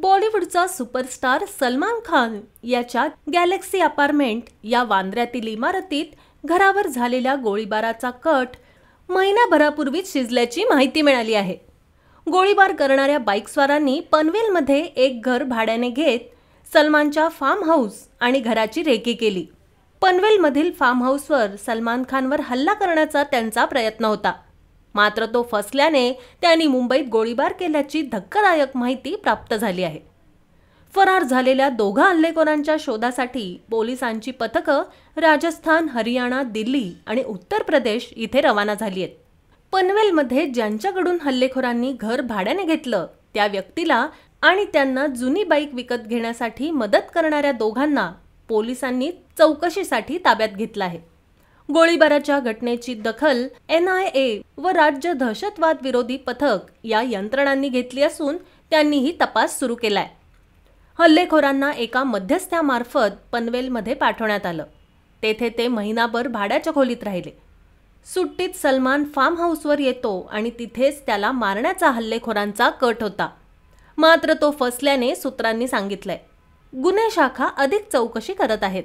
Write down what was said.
बॉलिवूडचा superstar Salman Khan याच्या Galaxy apartment या वांद्र्यातील इमारतीत घरावर झालेल्या गोळीबाराचा कट महिनाभरापूर्वीच शिजल्याची माहिती मिळाली आहे। गोळीबार करणाऱ्या बाईकस्वारांनी पनवेलमध्ये एक घर भाड्याने घेत सलमानच्या फार्म हाऊस आणि घराची रेकी केली। पनवेलमधील फार्म हाऊसवर सलमान खानवर हल्ला करण्याचा त्यांचा प्रयत्न होता, मात्र तो फसल्याने त्यांनी मुंबईत गोळीबार केल्याची धक्कादायक माहिती प्राप्त झाली आहे। फरार झालेल्या दोघा हल्लेखोरांच्या शोधासाठी पोलिसांची पथकं राजस्थान, हरियाणा, दिल्ली आणि उत्तर प्रदेश इथे रवाना झाली आहेत। पनवेलमध्ये ज्यांच्याकडून हल्लेखोरांनी घर भाड्याने घेतलं त्या व्यक्तीला आणि त्यांना जुनी बाईक विकत घेण्यासाठी मदत करणाऱ्या दोघांना पोलिसांनी चौकशीसाठी ताब्यात घेतलं आहे। गोळीबाराच्या घटनेची दखल NIA व राज्य दहशतवाद विरोधी पथक या यंत्रणांनी घेतली असून त्यांनीही तपास सुरू केलाय। हल्लेखोरांना एका मध्यस्थ्यामार्फत पनवेलमध्ये पाठवण्यात आलं। तेथे ते महिनाभर भाड्याच्या खोलीत राहिले। सुट्टीत सलमान फार्म हाऊसवर येतो आणि तिथेच त्याला मारण्याचा हल्लेखोरांचा कट होता, मात्र तो फसल्याने सूत्रांनी सांगितलंय। गुन्हे शाखा अधिक चौकशी करत आहेत।